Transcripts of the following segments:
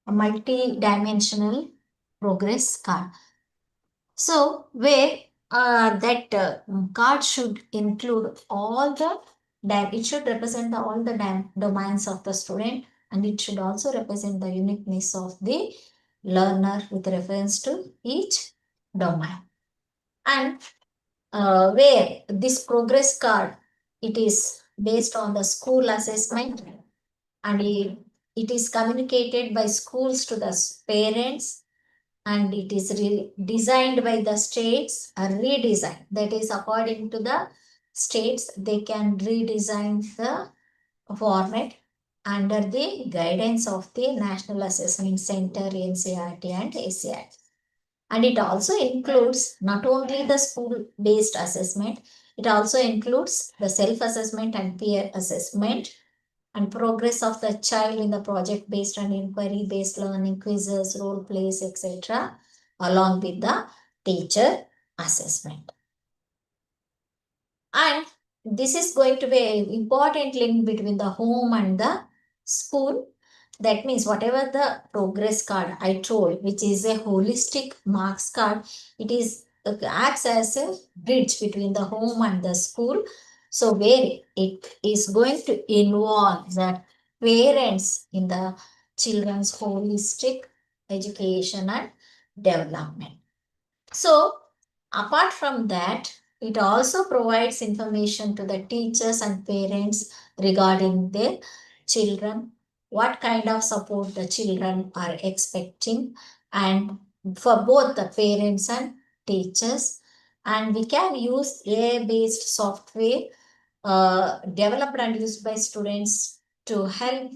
a multi-dimensional progress card. So, where that card should include all the, it should represent all the domains of the student, and it should also represent the uniqueness of the learner with reference to each domain. And where this progress card, it is based on the school assessment, and it is communicated by schools to the parents, and it is designed by the states, a redesign, that is according to the states they can redesign the format under the guidance of the National Assessment Center, NCERT and ACERT. And it also includes not only the school based assessment, it also includes the self assessment and peer assessment, and progress of the child in the project based and inquiry based learning, quizzes, role plays, etc., along with the teacher assessment. And this is going to be an important link between the home and the school. That means whatever the progress card I told, which is a holistic marks card, it acts as a bridge between the home and the school. So where it is going to involve the parents in the children's holistic education and development. So apart from that, it also provides information to the teachers and parents regarding their children, what kind of support the children are expecting, and for both the parents and teachers. And we can use AI-based software developed and used by students to help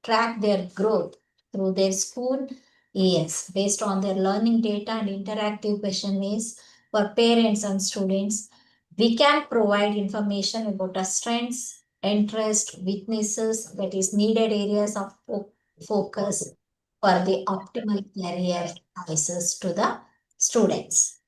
track their growth through their school years based on their learning data and interactive questionnaires for parents and students. We can provide information about the strengths, interest, weaknesses, that is needed areas of focus for the optimal career choices to the students.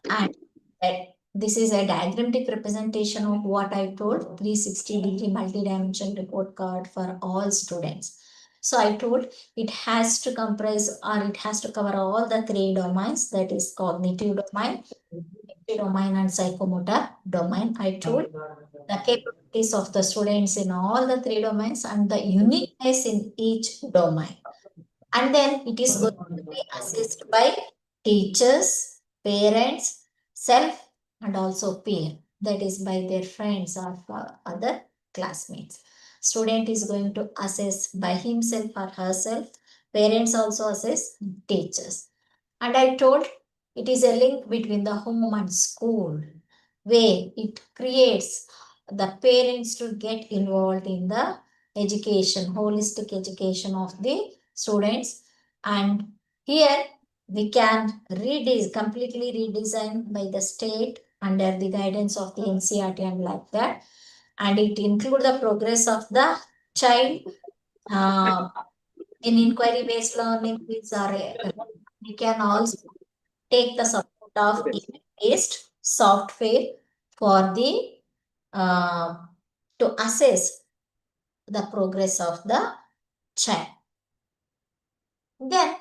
And that this is a diagrammatic representation of what I told, 360-degree multi-dimensional report card for all students. So I told it has to comprise, or it has to cover all the three domains, that is cognitive domain, domain and psychomotor domain. I told the capabilities of the students in all the three domains and the uniqueness in each domain. And then it is going to be assessed by teachers, parents, self, and also peer, that is by their friends or other classmates. Student is going to assess by himself or herself. Parents also assess teachers. And I told it is a link between the home and school, where it creates the parents to get involved in the education, holistic education of the students. And here we can completely redesign by the state under the guidance of the NCERT and like that. And it include the progress of the child uh, in inquiry based learning. We can also take the support of based software for the uh, to assess the progress of the child. Then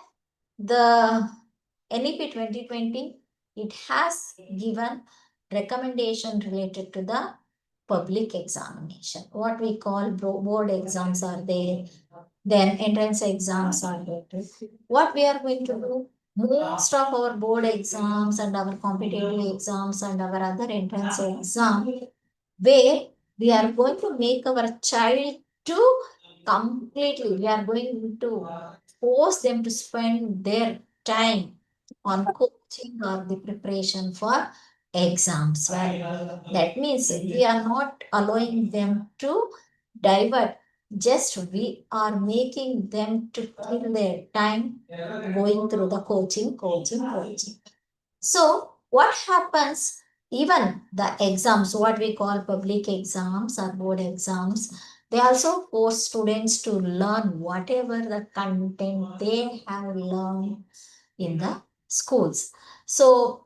the NEP 2020, it has given recommendation related to the public examination. What we call board exams are there, then entrance exams are there. What we are going to do, most of our board exams and our competitive exams and our other entrance exam, where we are going to make our child to completely, we are going to force them to spend their time on coaching or the preparation for exams. Well, that means we are not allowing them to divert. Just we are making them to kill their time going through the coaching. So what happens, even the exams, what we call public exams or board exams, they also force students to learn whatever the content they have learned in the schools. So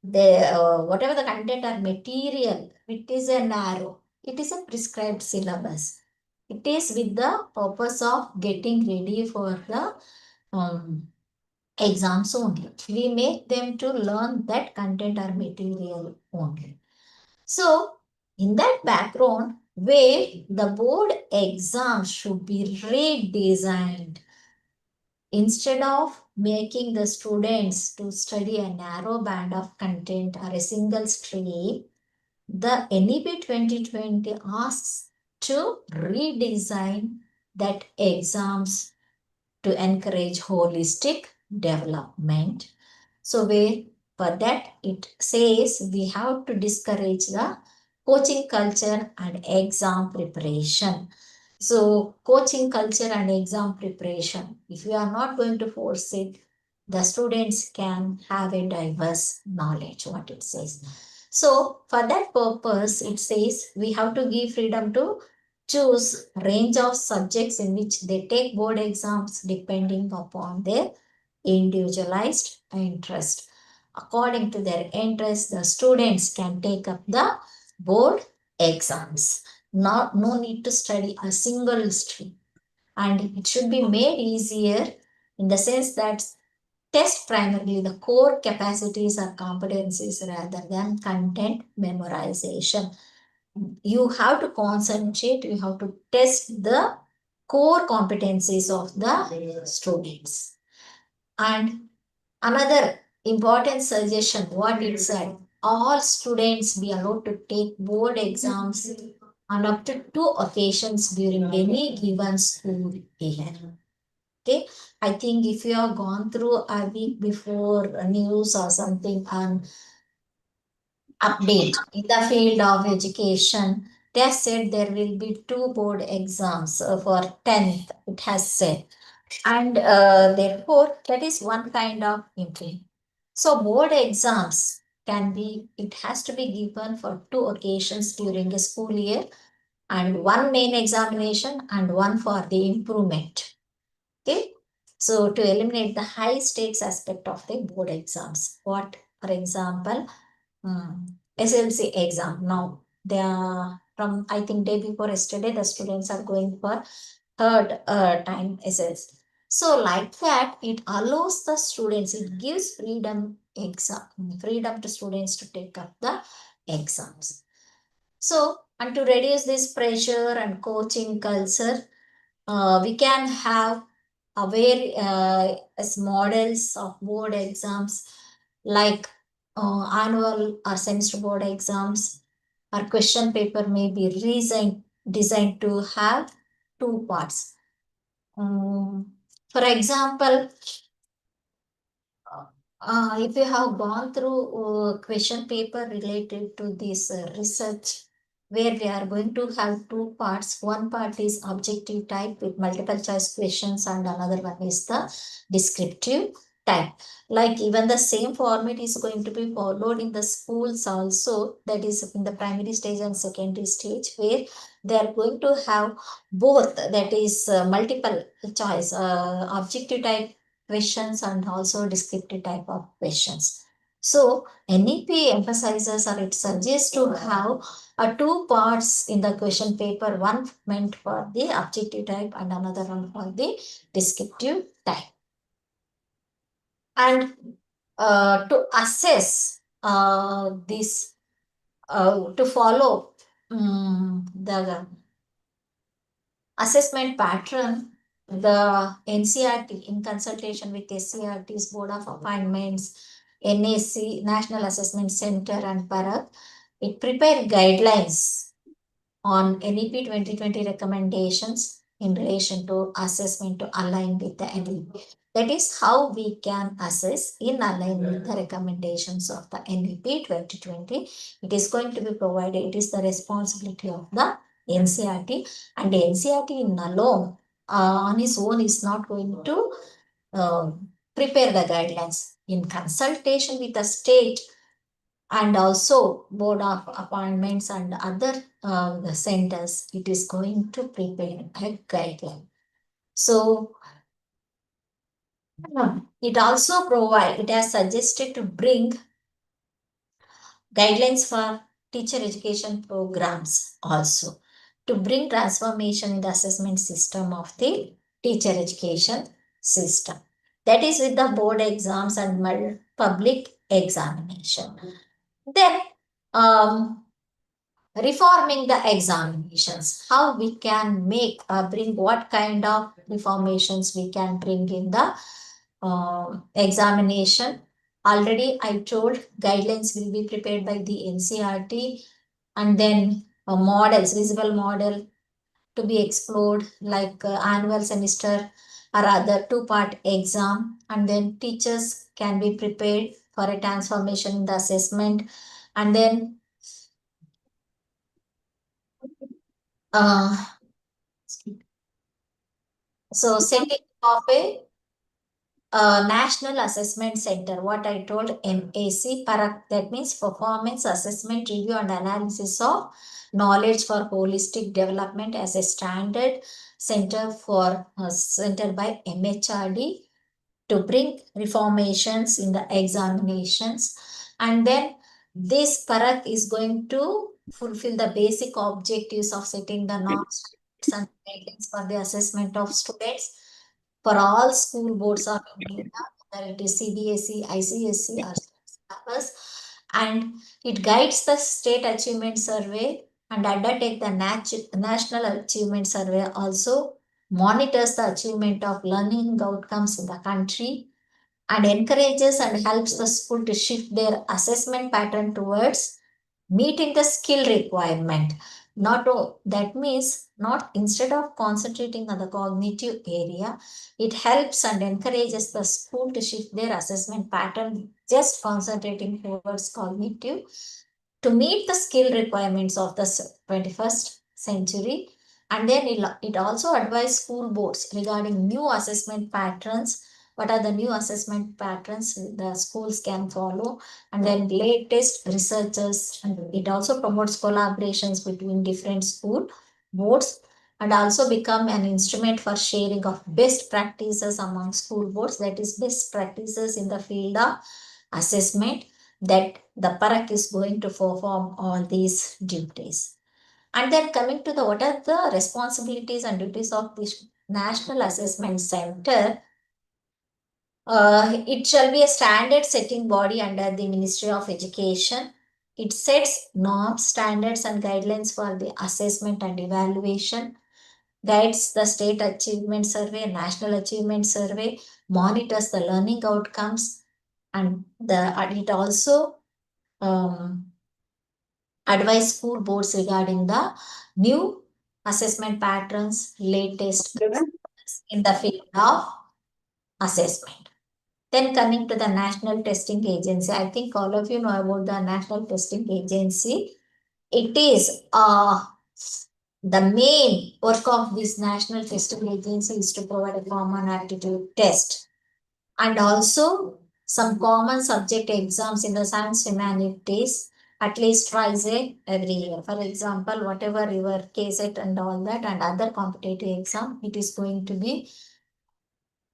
whatever the content or material, it is a narrow, it is a prescribed syllabus. It is with the purpose of getting ready for the exams only. We make them to learn that content or material only. So, in that background, where the board exam should be redesigned, instead of making the students to study a narrow band of content or a single stream, the NEP 2020 asks to redesign that exams to encourage holistic development. So where for that it says we have to discourage the coaching culture and exam preparation. So coaching culture and exam preparation, if we are not going to force it, the students can have a diverse knowledge, what it says. So for that purpose, it says we have to give freedom to choose range of subjects in which they take board exams depending upon their individualized interest. According to their interest, the students can take up the board exams. No need to study a single stream. And it should be made easier in the sense that test primarily the core capacities or competencies rather than content memorization. You have to concentrate, you have to test the core competencies of the students. And another important suggestion, what it said, all students be allowed to take board exams on up to 2 occasions during any given school year. Okay, I think if you have gone through a week before a news or something and update in the field of education, they have said there will be 2 board exams for 10th, it has said. And therefore, that is one kind of entry. So board exams can be, it has to be given for 2 occasions during a school year, and one main examination and one for the improvement. Okay. So to eliminate the high stakes aspect of the board exams. What, for example, SLC exam. Now they are from, I think day before yesterday, the students are going for third time SLC. So like that, it allows the students, it gives freedom to students to take up the exams. So, and to reduce this pressure and coaching culture, we can have aware as models of board exams like annual or semester board exams, or question paper may be designed to have 2 parts. For example, if you have gone through question paper related to this research, where we are going to have 2 parts. One part is objective type with multiple choice questions, and another one is the descriptive type. Like even the same format is going to be followed in the schools also, that is in the primary stage and secondary stage, where they are going to have both, that is multiple choice, objective type questions and also descriptive type of questions. So NEP emphasizes, or it suggests to have 2 parts in the question paper, one meant for the objective type and another one for the descriptive type. And to assess this, to follow the assessment pattern, the NCRT, in consultation with SCRT's Board of Appointments, NAC, National Assessment Center, and Parak, it prepared guidelines on NEP 2020 recommendations in relation to assessment to align with the NEP. That is how we can assess in alignment with the recommendations of the NEP 2020. It is going to be provided, it is the responsibility of the NCRT, and the NCRT in alone on its own is not going to prepare the guidelines. In consultation with the state and also Board of Appointments and other centers, it is going to prepare a guideline. So it also it has suggested to bring guidelines for teacher education programs also. to bring transformation in the assessment system of the teacher education system. That is with the board exams and public examination. Then, reforming the examinations. How we can bring what kind of reformations we can bring in the examination. Already I told guidelines will be prepared by the NCRT, and then models, visible model to be explored like annual semester or other two-part exam, and then teachers can be prepared for a transformation in the assessment, and then uh, so setting of a National Assessment Center, what I told MAC, that means Performance Assessment Review and Analysis of Knowledge for Holistic Development as a standard center by MHRD to bring reformations in the examinations. And then this parak is going to fulfill the basic objectives of setting the norms and guidelines for the assessment of students for all school boards of India, whether it is CBSE, ICSE, or syllabus, and it guides the state achievement survey and undertake the national achievement survey, also monitors the achievement of learning outcomes in the country, and encourages and helps the school to shift their assessment pattern towards meeting the skill requirement. That means not instead of concentrating on the cognitive area, it helps and encourages the school to shift their assessment pattern, just concentrating towards cognitive to meet the skill requirements of the 21st century. And then it also advises school boards regarding new assessment patterns. What are the new assessment patterns the schools can follow? And then latest researchers. And it also promotes collaborations between different school boards and also become an instrument for sharing of best practices among school boards. That is best practices in the field of assessment, that the parak is going to perform all these duties. And then coming to the what are the responsibilities and duties of this National Assessment Center, it shall be a standard setting body under the Ministry of Education. It sets norms, standards, and guidelines for the assessment and evaluation, guides the state achievement survey, national achievement survey, monitors the learning outcomes, and it also um, advise school boards regarding the new assessment patterns, latest in the field of assessment. Then coming to the National Testing Agency, I think all of you know about the National Testing Agency. It is the main work of this National Testing Agency is to provide a common aptitude test and also some common subject exams in the science humanities at least twice every year. For example, whatever your KSET and all that and other competitive exam, it is going to be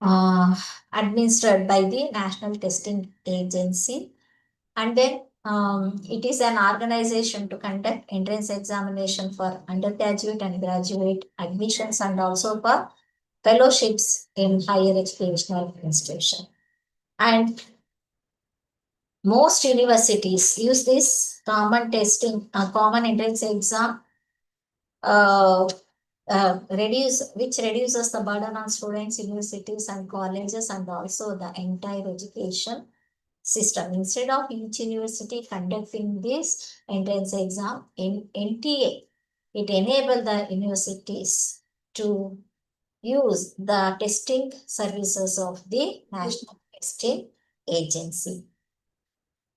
uh, administered by the National Testing Agency. And then it is an organization to conduct entrance examination for undergraduate and graduate admissions and also for fellowships in higher educational institution. And most universities use this common entrance exam, uh, which reduces the burden on students, universities, and colleges, and also the entire education system. Instead of each university conducting this entrance exam in NTA, it enables the universities to use the testing services of the National Testing Agency.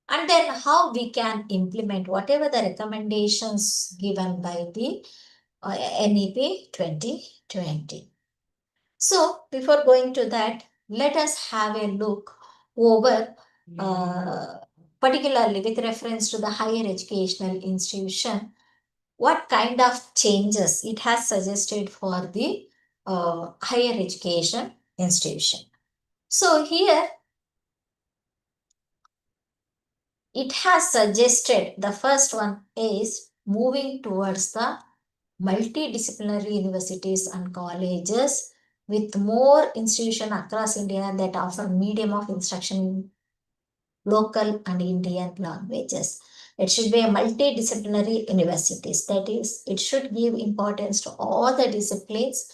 And then how we can implement whatever the recommendations given by the NEP 2020. So before going to that, let us have a look over particularly with reference to the higher educational institution, what kind of changes it has suggested for the higher education institution. So here it has suggested the first one is moving towards the multidisciplinary universities and colleges with more institutions across India that offer medium of instruction local and Indian languages. It should be a multidisciplinary universities. That is, it should give importance to all the disciplines,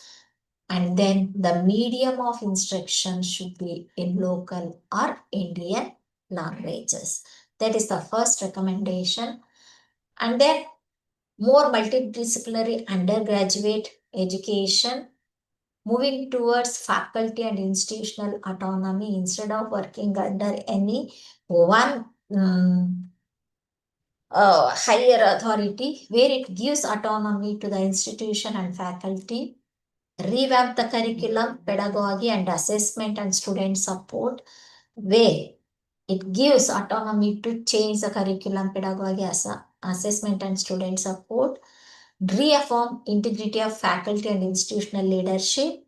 and then the medium of instruction should be in local or Indian languages. That is the first recommendation. And then more multidisciplinary undergraduate education, moving towards faculty and institutional autonomy instead of working under any one higher authority, where it gives autonomy to the institution and faculty. Revamp the curriculum, pedagogy and assessment and student support, where it gives autonomy to change the curriculum, pedagogy, assessment and student support. Reaffirm integrity of faculty and institutional leadership,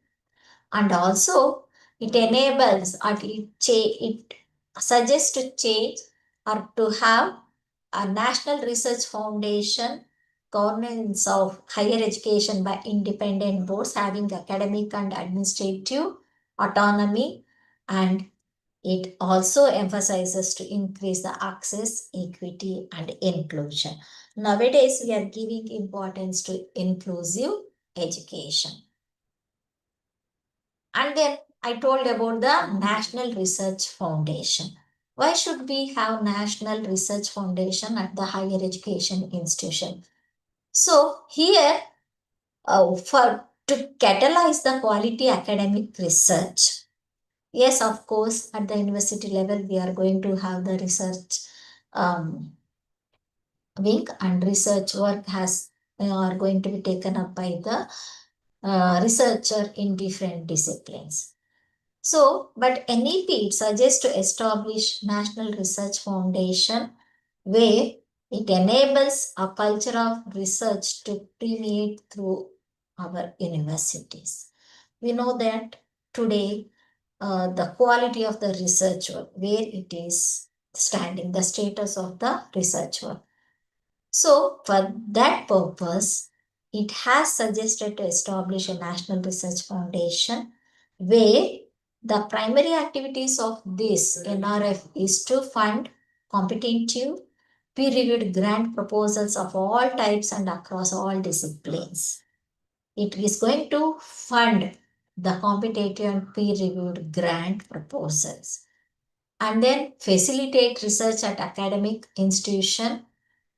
and also it enables or it suggests to change or to have a national research foundation, governance of higher education by independent boards having academic and administrative autonomy, and it also emphasizes to increase the access, equity and inclusion. Nowadays we are giving importance to inclusive education. And then I told about the National Research Foundation. Why should we have National Research Foundation at the higher education institution? So here, for to catalyze the quality academic research, yes, of course, at the university level, we are going to have the research wing, and research work has are going to be taken up by the researcher in different disciplines. So, but NEP suggests to establish National Research Foundation, where it enables a culture of research to permeate through our universities. We know that today the quality of the research work, where it is standing, the status of the research work. So, for that purpose, it has suggested to establish a National Research Foundation, where the primary activities of this NRF is to fund competitive, peer-reviewed grant proposals of all types and across all disciplines. It is going to fund the competitive and peer-reviewed grant proposals, and then facilitate research at academic institution,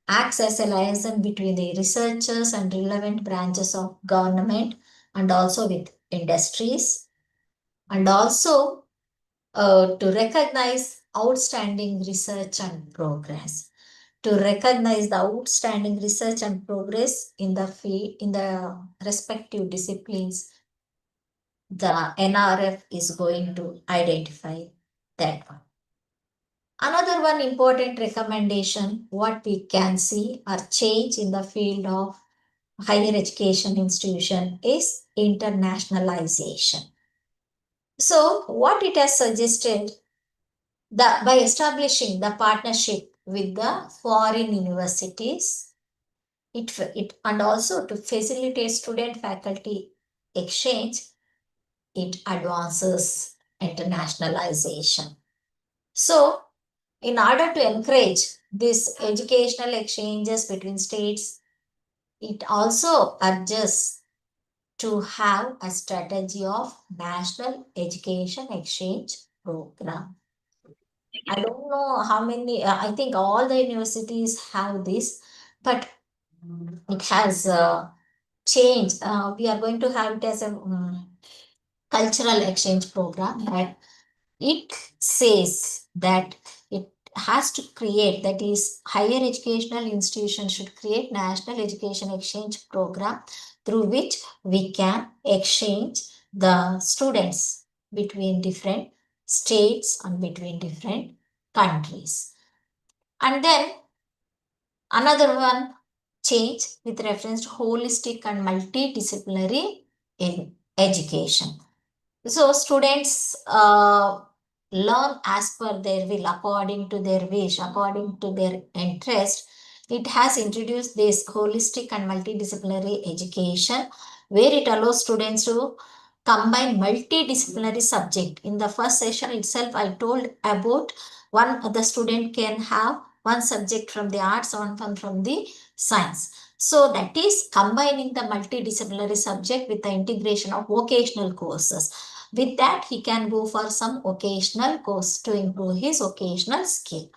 acts as a liaison between the researchers and relevant branches of government and also with industries, and also to recognize outstanding research and progress. To recognize the outstanding research and progress in the field, in the respective disciplines, the NRF is going to identify that one. Another one important recommendation, what we can see or change in the field of higher education institution is internationalization. So what it has suggested, that by establishing the partnership with the foreign universities, it and also to facilitate student faculty exchange, it advances internationalization. So in order to encourage these educational exchanges between states, it also urges to have a strategy of national education exchange program. I don't know how many, I think all the universities have this, but it has changed. We are going to have it as a cultural exchange program, but it says that it has to create, that is, higher educational institutions should create national education exchange program through which we can exchange the students between different states and between different countries. And then another one, change with reference to holistic and multidisciplinary in education. So students learn as per their will, according to their wish, according to their interest. it has introduced this holistic and multidisciplinary education where it allows students to combine multidisciplinary subject. In the first session itself, I told about the student can have one subject from the arts, one from the science. So that is combining the multidisciplinary subject with the integration of vocational courses. With that, he can go for some vocational course to improve his vocational skill.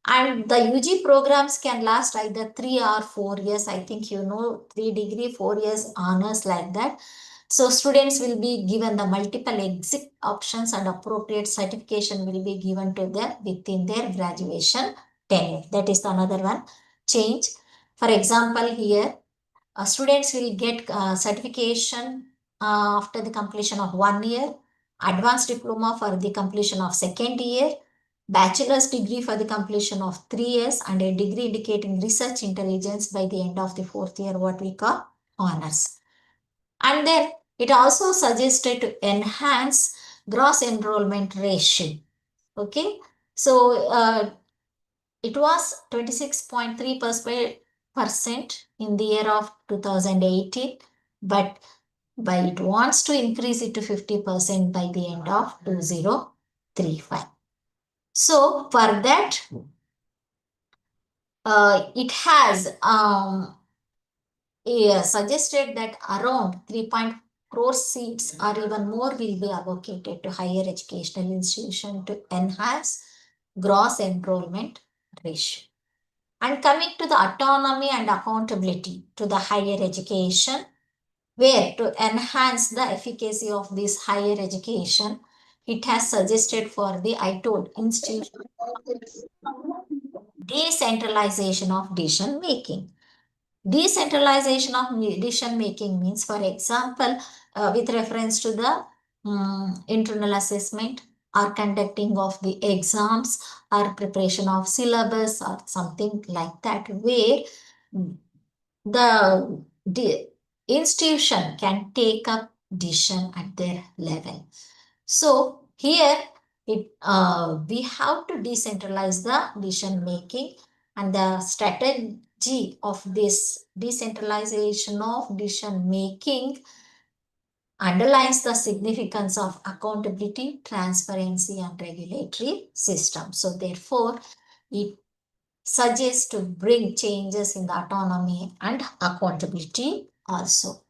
And the UG programs can last either 3 or 4 years. I think 3 degree, 4 years honors like that. So students will be given the multiple exit options and appropriate certification will be given to them within their graduation tenure. That is another one change. For example, here students will get certification after the completion of 1 year, advanced diploma for the completion of second year, bachelor's degree for the completion of 3 years, and a degree indicating research intelligence by the end of the fourth year, what we call honors. And then it also suggested to enhance gross enrollment ratio. Okay, so it was 26.3% in the year of 2018, but it wants to increase it to 50% by the end of 2035. So for that, it has suggested that around 3 crore seats or even more will be allocated to higher educational institution to enhance gross enrollment ratio. And coming to the autonomy and accountability to the higher education, where to enhance the efficacy of this higher education, it has suggested for the, I told, institution decentralization of decision making. Decentralization of decision making means, for example, with reference to the internal assessment or conducting of the exams or preparation of syllabus or something like that, where the institution can take up decision at their level. So here we have to decentralize the decision making, and the strategy of this decentralization of decision making underlines the significance of accountability, transparency, and regulatory system. So therefore, it suggests to bring changes in the autonomy and accountability also.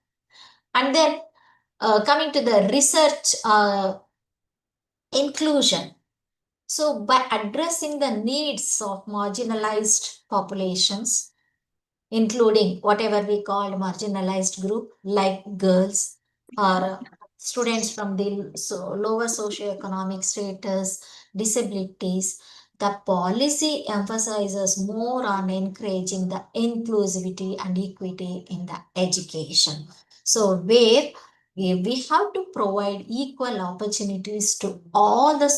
And then coming to the research inclusion. So by addressing the needs of marginalized populations, including whatever we call marginalized group like girls or students from the lower socioeconomic status, disabilities, the policy emphasizes more on encouraging the inclusivity and equity in the education. So where we have to provide equal opportunities to all the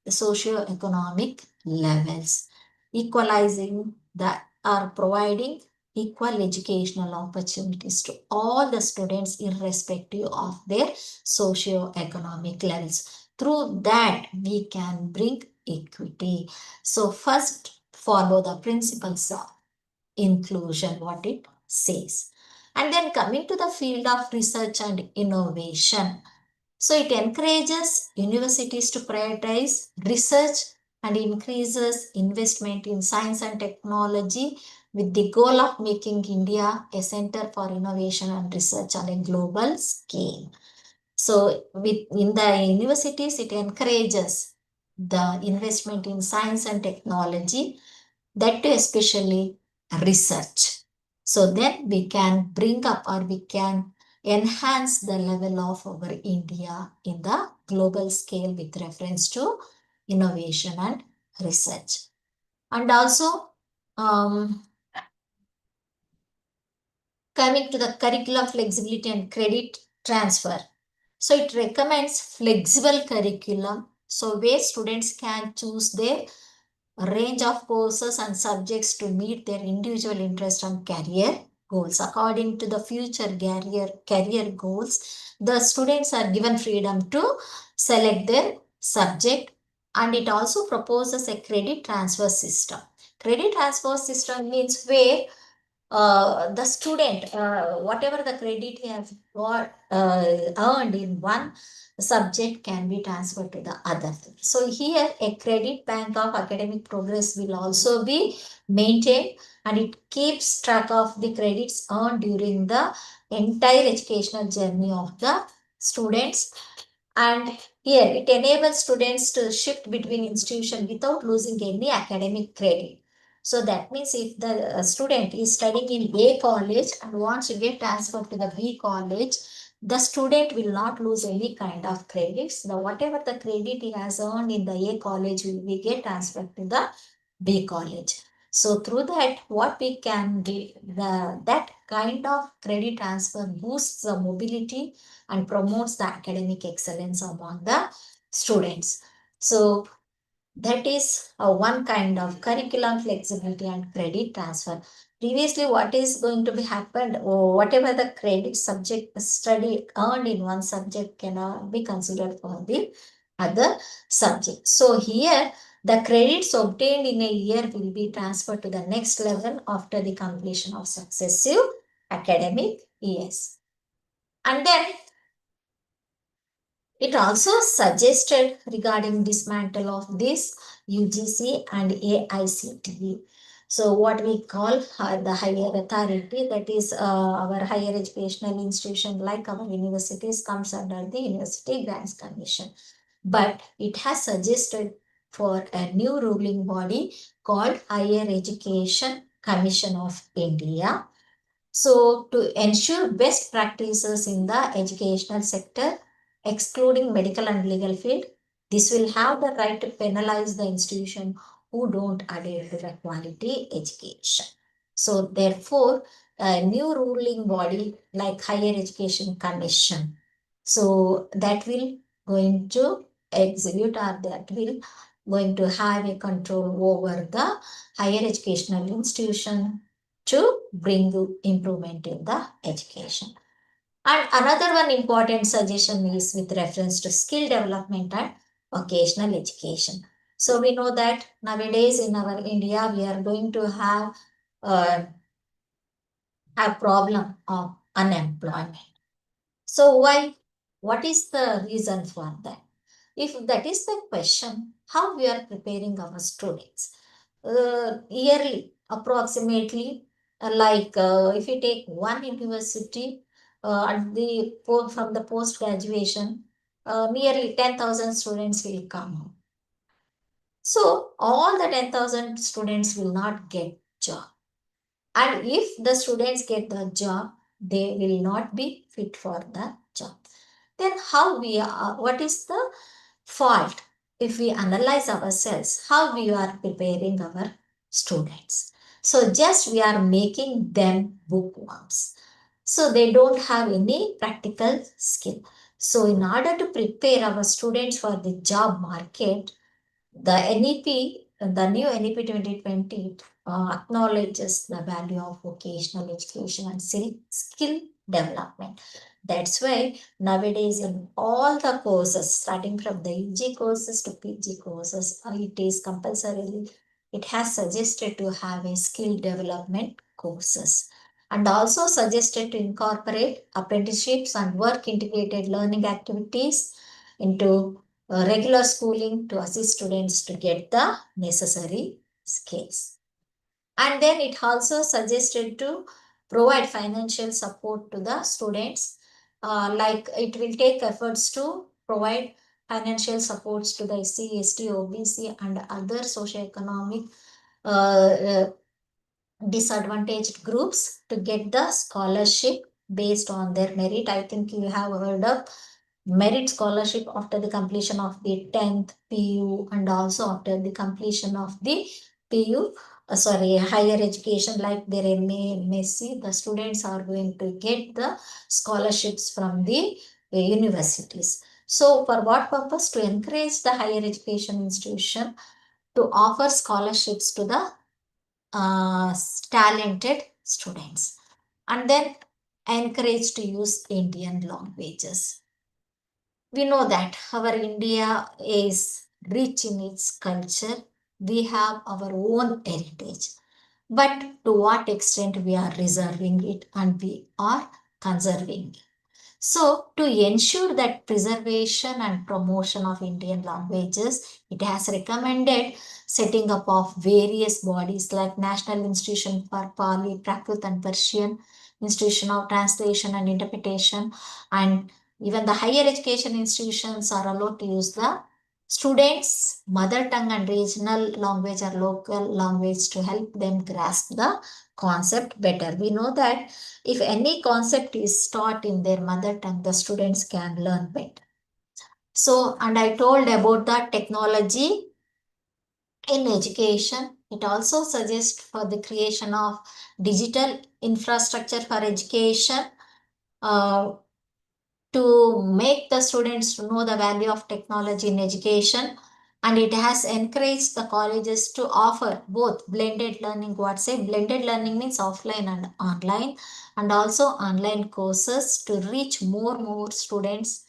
socioeconomic levels, equalizing the or providing equal educational opportunities to all the students irrespective of their socio-economic levels. Through that, we can bring equity. So first, follow the principles of inclusion, what it says. And then coming to the field of research and innovation. So it encourages universities to prioritize research and increases investment in science and technology with the goal of making India a center for innovation and research on a global scale. So in the universities, it encourages the investment in science and technology, that too especially research. So then we can bring up or we can enhance the level of our India in the global scale with reference to innovation and research. And also, coming to the curriculum flexibility and credit transfer. So it recommends flexible curriculum, so where students can choose their range of courses and subjects to meet their individual interest and career goals. According to the future career goals, the students are given freedom to select their subject, and it also proposes a credit transfer system Credit transfer system means where the student, whatever the credit he has got earned in one subject can be transferred to the other. So here a credit bank of academic progress will also be maintained, and it keeps track of the credits earned during the entire educational journey of the students. And here it enables students to shift between institutions without losing any academic credit. So that means if the student is studying in A college and wants to get transferred to the B college, the student will not lose any kind of credits. The whatever the credit he has earned in the A college will be get transferred to the B college. So through that, what we can do, that kind of credit transfer boosts the mobility and promotes the academic excellence among the students. So that is one kind of curriculum flexibility and credit transfer. Previously, what is going to be happened, or whatever the credit subject study earned in one subject cannot be considered for the other subject. So here, the credits obtained in a year will be transferred to the next level after the completion of successive academic years. And then it also suggested regarding dismantle of this UGC and AICTE. So what we call the higher authority, that is our higher educational institution like our universities comes under the University Grants Commission. But it has suggested for a new ruling body called Higher Education Commission of India. So, to ensure best practices in the educational sector, excluding medical and legal field, this will have the right to penalize the institution who don't adhere to the quality education. So, therefore, a new ruling body like Higher Education Commission, so that will going to execute, or that will going to have a control over the higher educational institution to bring improvement in the education. And another one important suggestion is with reference to skill development and vocational education. So we know that nowadays in our India we are going to uh, have problem of unemployment. So why? What is the reason for that? If that is the question, how we are preparing our students? Yearly, approximately, if you take one university at from the post graduation, nearly 10,000 students will come. So all the 10,000 students will not get job. And if the students get the job, they will not be fit for the job. Then how we are, what is the fault? If we analyze ourselves, how we are preparing our students. So just we are making them bookworms. So they don't have any practical skill. So in order to prepare our students for the job market, the NEP, the new NEP 2020 acknowledges the value of vocational education and skill development. That's why nowadays in all the courses, starting from the UG courses to PG courses, it is compulsorily, it has suggested to have a skill development courses, and also suggested to incorporate apprenticeships and work integrated learning activities into regular schooling to assist students to get the necessary skills. And then it also suggested to provide financial support to the students. Like it will take efforts to provide financial supports to the SC, ST, OBC and other socioeconomic uh, disadvantaged groups to get the scholarship based on their merit. I think you have heard of merit scholarship after the completion of the 10th PU and also after the completion of the PU, higher education like their MA, MSc, the students are going to get the scholarships from the universities. So for what purpose? To encourage the higher education institution to offer scholarships to the talented students, and then encouraged to use Indian languages. We know that our India is rich in its culture we have our own heritage. But to what extent we are reserving it and we are conserving it. So, to ensure that preservation and promotion of Indian languages, it has recommended setting up of various bodies like National Institution for Pali, Prakrit and Persian, Institution of Translation and Interpretation, and even the higher education institutions are allowed to use the students' mother tongue and regional language or local language to help them grasp the concept better. We know that if any concept is taught in their mother tongue, the students can learn better. So, and I told about the technology in education. It also suggests for the creation of digital infrastructure for education, uh, to make the students to know the value of technology in education, and it has encouraged the colleges to offer both blended learning. What say blended learning means offline and online, and also online courses to reach more students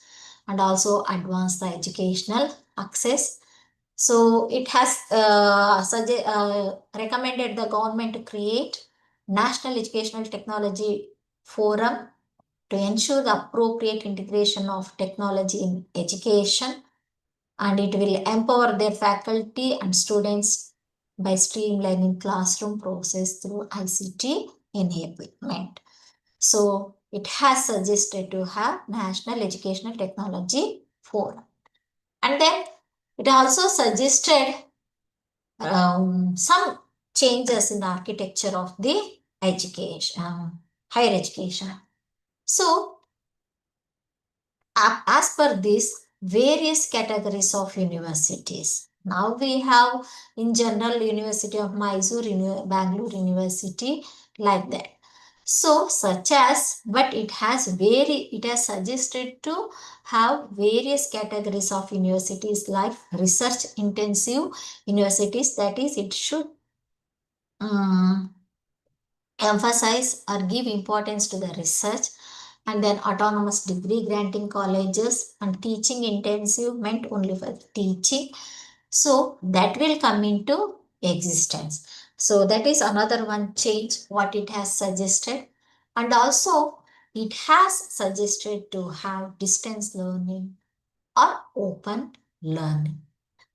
and also advance the educational access. So it has recommended the government to create National Educational Technology Forum to ensure the appropriate integration of technology in education, and it will empower their faculty and students by streamlining classroom process through ICT enablement. So it has suggested to have National Educational Technology Forum. And then it also suggested some changes in the architecture of the education, higher education. So as per this, various categories of universities. Now we have in general University of Mysore, Bangalore University, like that. So such as, but it has suggested to have various categories of universities like research intensive universities. That is, it should um, emphasize or give importance to the research, and then autonomous degree granting colleges and teaching intensive meant only for teaching. So that will come into existence. So that is another one change what it has suggested. And also it has suggested to have distance learning or open learning.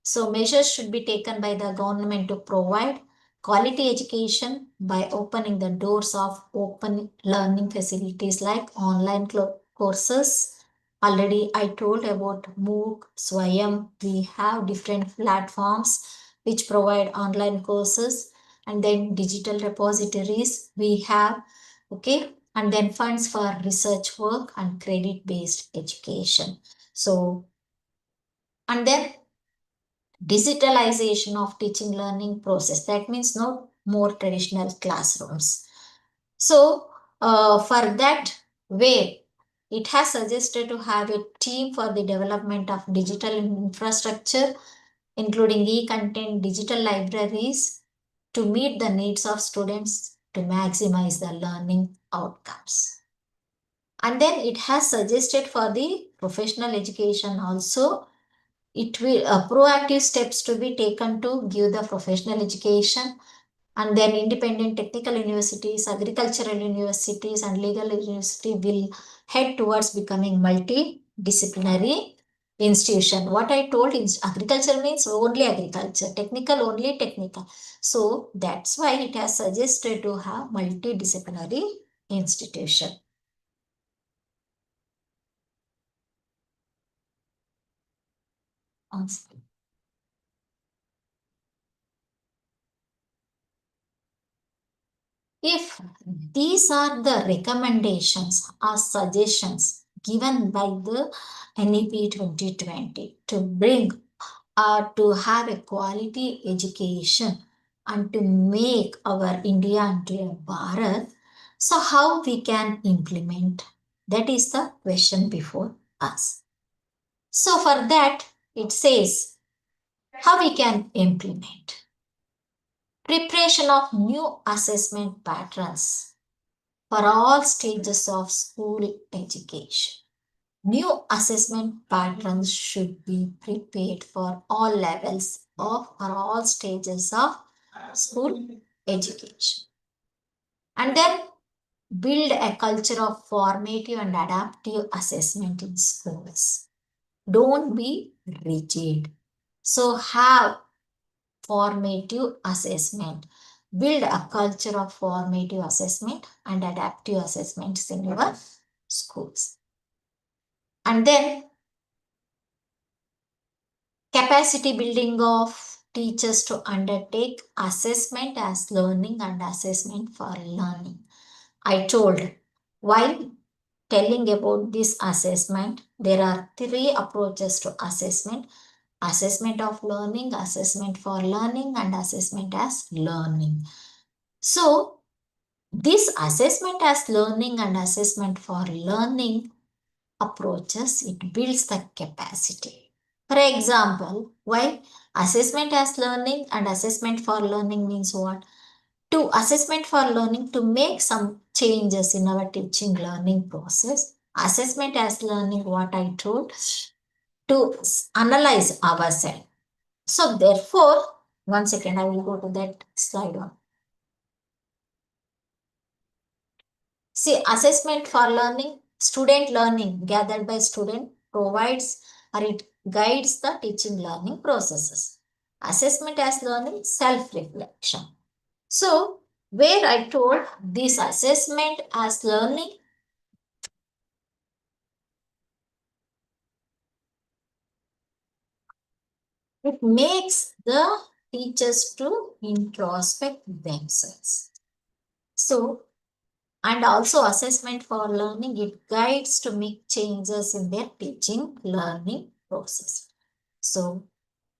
So measures should be taken by the government to provide quality education by opening the doors of open learning facilities like online courses. Already I told about MOOC, Swayam. We have different platforms which provide online courses, and then digital repositories we have. Okay. And then funds for research work and credit based education. So, and then digitalization of teaching learning process. That means no more traditional classrooms. So for that way, it has suggested to have a team for the development of digital infrastructure, including e-content, digital libraries, to meet the needs of students to maximize the learning outcomes. And then it has suggested for the professional education also, it will proactive steps to be taken to give the professional education, and then independent technical universities, agricultural universities and legal university will head towards becoming multidisciplinary institution. What I told is agriculture means only agriculture, technical only technical. So that's why it has suggested to have multidisciplinary institution. If these are the recommendations or suggestions given by the NEP 2020 to bring or to have a quality education and to make our India into a Bharat, so how we can implement? That is the question before us. So for that, it says how we can implement. Preparation of new assessment patterns for all stages of school education. New assessment patterns should be prepared for all levels of or all stages of school education. And then build a culture of formative and adaptive assessment in schools. Don't be rigid. So have formative assessment. Build a culture of formative assessment and adaptive assessments in your schools. And then capacity building of teachers to undertake assessment as learning and assessment for learning. I told while telling about this assessment, there are three approaches to assessment: assessment of learning, assessment for learning, and assessment as learning. So, this assessment as learning and assessment for learning approaches, it builds the capacity. For example, why assessment as learning and assessment for learning means what? To assessment for learning to make some changes in our teaching learning process. Assessment as learning, what I told, to analyze ourselves. So therefore, one second, I will go to that slide on. See, assessment for learning, student learning gathered by student provides or it guides the teaching learning processes. Assessment as learning, self-reflection. So, where I told this assessment as learning, it makes the teachers to introspect themselves. So, and also assessment for learning, it guides to make changes in their teaching learning process. So,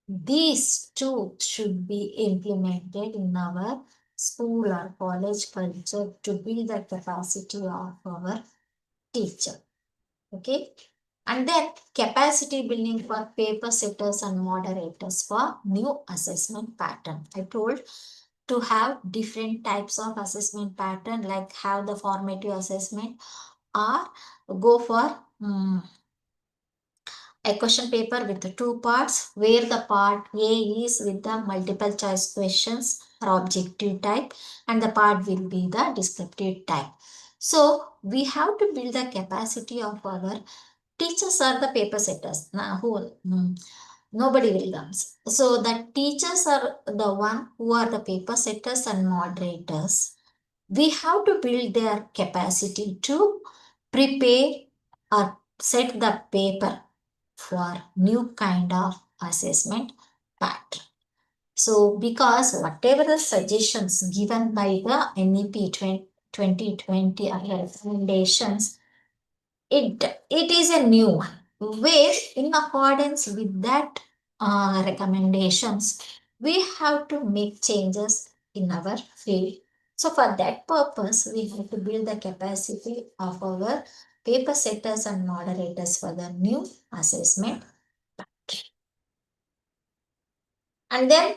these two should be implemented in our school or college culture to build the capacity of our teacher. Okay. And then capacity building for paper setters and moderators for new assessment pattern. I told to have different types of assessment pattern, like have the formative assessment or go for a question paper with the two parts, where the part A is with the multiple choice questions or objective type, and the part will be the descriptive type. So we have to build the capacity of our teachers are the paper setters. Now, nobody will comes. So the teachers are the one who are the paper setters and moderators. We have to build their capacity to prepare or set the paper for new kind of assessment pattern. So because whatever the suggestions given by the NEP 2020 recommendations, it is a new one, where in accordance with that recommendations, we have to make changes in our field. So for that purpose, we have to build the capacity of our paper setters and moderators for the new assessment. And then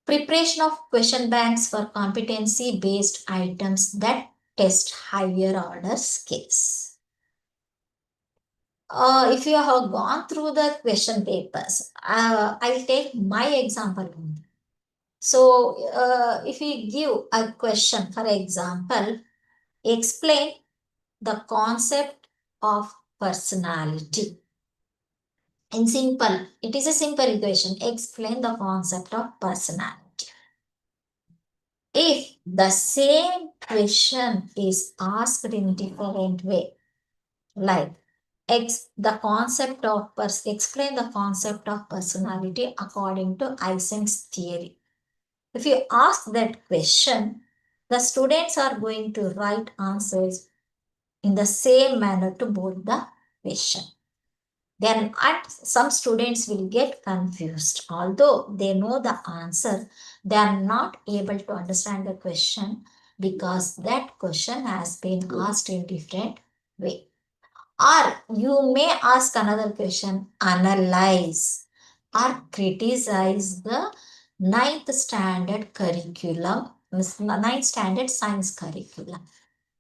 preparation of question banks for competency based items that test higher order skills. If you have gone through the question papers, I'll take my example. So, if we give a question, for example, explain the concept of personality. In simple, it is a simple equation. Explain the concept of personality. If the same question is asked in different way, like explain the concept of personality according to Eysenck's theory. If you ask that question, the students are going to write answers in the same manner to both the question. Then some students will get confused. Although they know the answer, they are not able to understand the question because that question has been asked in different way. Or you may ask another question, analyze or criticize the ninth standard curriculum, ninth standard science curriculum.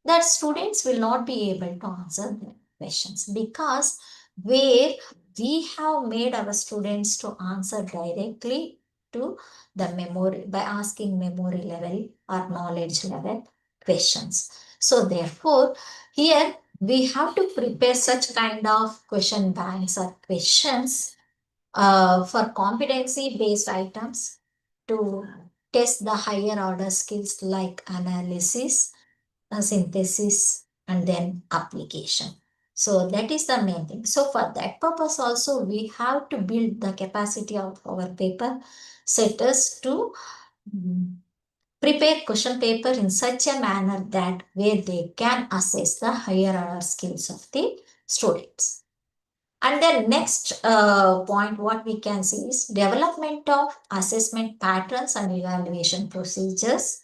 That students will not be able to answer that questions, because where we have made our students to answer directly to the memory by asking memory level or knowledge level questions. So therefore, here we have to prepare such kind of question banks or questions for competency based items to test the higher order skills like analysis, synthesis, and then application. So that is the main thing. So for that purpose also, we have to build the capacity of our paper setters to prepare question paper in such a manner that where they can assess the higher order skills of the students. And then next point, what we can see is development of assessment patterns and evaluation procedures.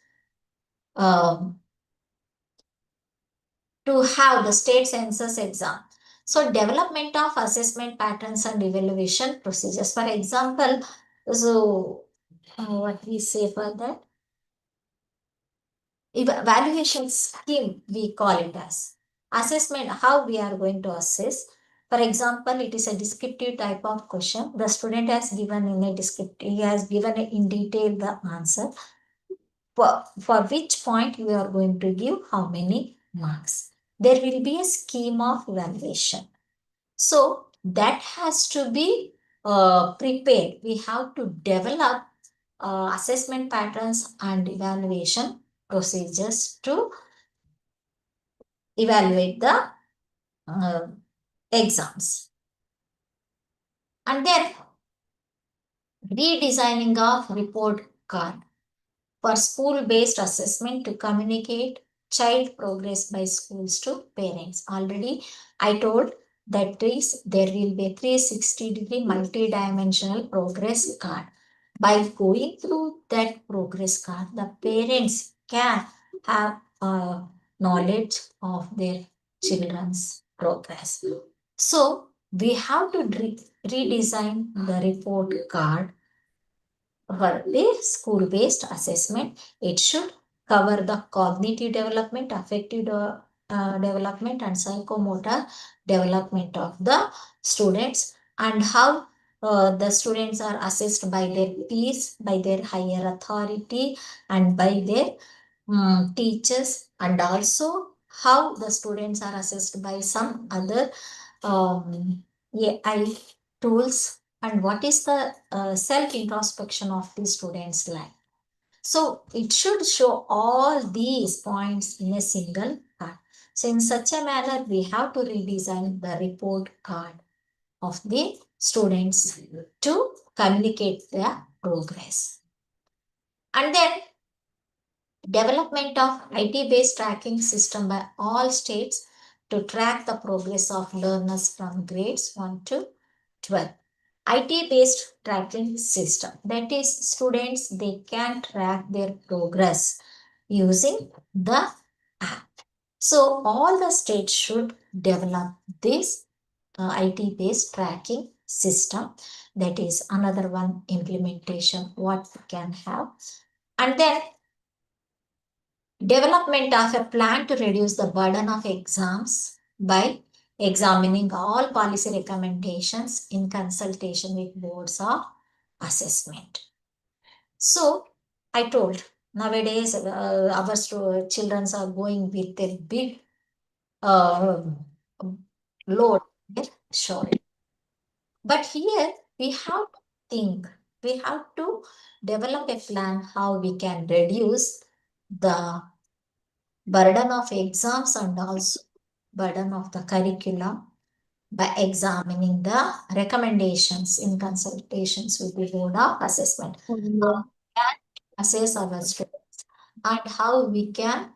To have the state census exam. So development of assessment patterns and evaluation procedures. For example, so what we say for that? Evaluation scheme, we call it as. Assessment, how we are going to assess. For example, it is a descriptive type of question. The student has given in a descriptive, he has given in detail the answer. For which point we are going to give how many marks. There will be a scheme of evaluation. So that has to be prepared. We have to develop assessment patterns and evaluation procedures to evaluate the exams. And then redesigning of report card for school-based assessment to communicate child progress by schools to parents. Already I told that there will be a 360-degree multi-dimensional progress card. By going through that progress card, the parents can have knowledge of their children's progress. So we have to redesign the report card for the school-based assessment. It should cover the cognitive development, affective development, and psychomotor development of the students, and how the students are assessed by their peers, by their higher authority, and by their teachers, and also how the students are assessed by some other AI tools, and what is the self introspection of the students' life. So it should show all these points in a single card. So in such a manner, we have to redesign the report card of the students to communicate their progress. And then development of IT-based tracking system by all states to track the progress of learners from grades 1 to 12. IT-based tracking system. That is, students, they can track their progress using the app. So all the states should develop this IT-based tracking system. That is another one implementation what we can have. And then development of a plan to reduce the burden of exams by examining all policy recommendations in consultation with boards of assessment. So, I told nowadays our children are going with a big uh, load. Sure. But here we have to think, we have to develop a plan how we can reduce the burden of exams and also burden of the curriculum by examining the recommendations in consultations with the board of assessment. How we can assess our students and how we can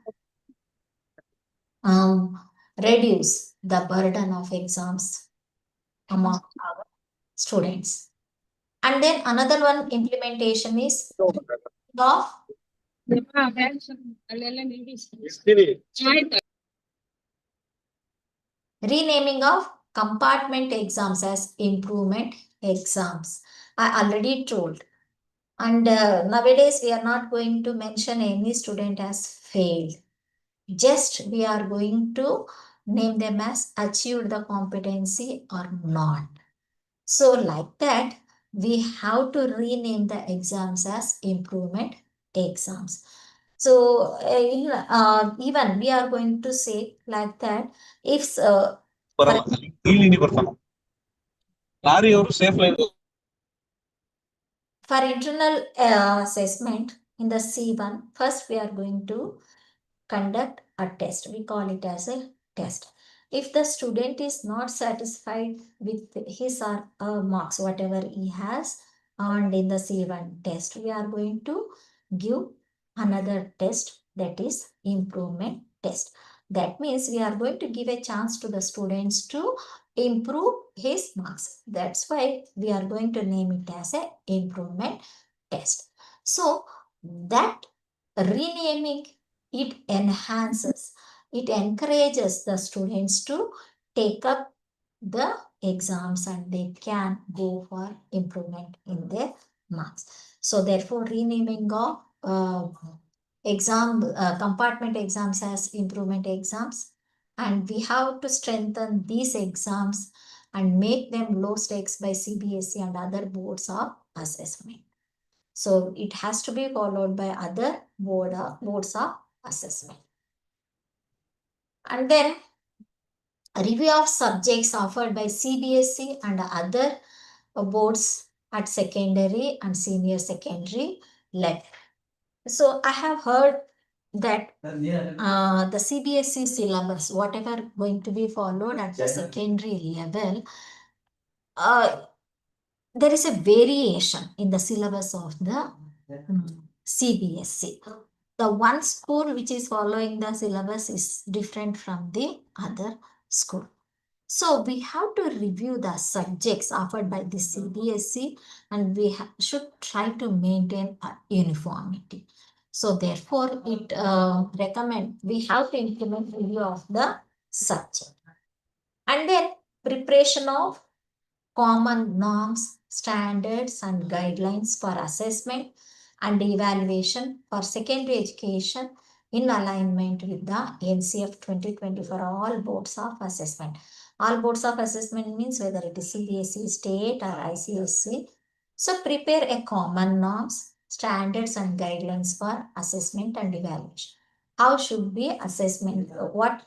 reduce the burden of exams among our students. And then another one implementation is of renaming of compartment exams as improvement exams. I already told. And nowadays we are not going to mention any student as failed. Just we are going to name them as achieved the competency or not. So like that, we have to rename the exams as improvement exams. So even we are going to say like that, if for internal assessment in the C1, first we are going to conduct a test. We call it as a test. If the student is not satisfied with his or her marks, whatever he has earned in the C1 test, we are going to give another test, that is improvement test. That means we are going to give a chance to the students to improve his marks. That's why we are going to name it as a improvement test. So that renaming, it enhances, it encourages the students to take up the exams and they can go for improvement in their marks. So therefore renaming of exam compartment exams as improvement exams, and we have to strengthen these exams and make them low stakes by CBSE and other boards of assessment. So it has to be followed by other boards of assessment. And then a review of subjects offered by CBSE and other boards at secondary and senior secondary level. So I have heard that the CBSE syllabus, whatever going to be followed at the secondary level, there is a variation in the syllabus of the CBSE. The one school which is following the syllabus is different from the other school. So we have to review the subjects offered by the CBSE and we should try to maintain a uniformity. So therefore it recommend we have to implement review of the subject. And then preparation of common norms, standards, and guidelines for assessment and evaluation for secondary education in alignment with the NCF 2020 for all boards of assessment. All boards of assessment means whether it is CBSE, state, or ICSE. So prepare a common norms, standards, and guidelines for assessment and evaluation. How should be assessment?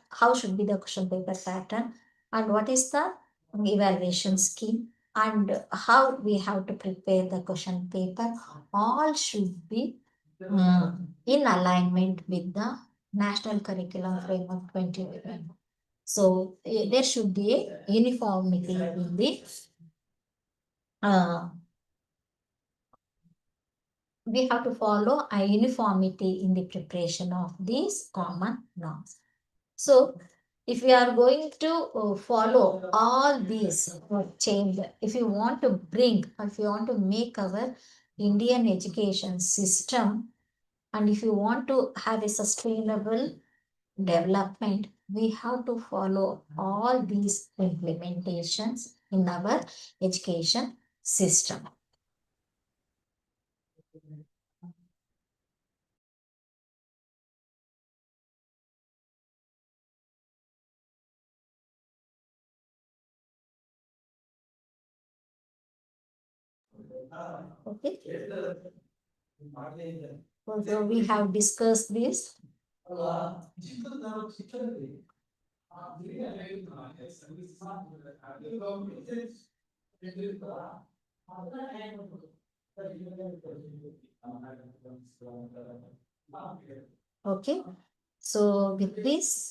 How should be the question paper pattern? And what is the evaluation scheme, and how we have to prepare the question paper, all should be in alignment with the National Curriculum Framework 2020. So there should be a uniformity in the we have to follow a uniformity in the preparation of these common norms. So if we are going to follow all these change, if you want to bring, if you want to make our Indian education system, and if you want to have a sustainable development, we have to follow all these implementations in our education system. Okay. So we have discussed this. Okay. So with this,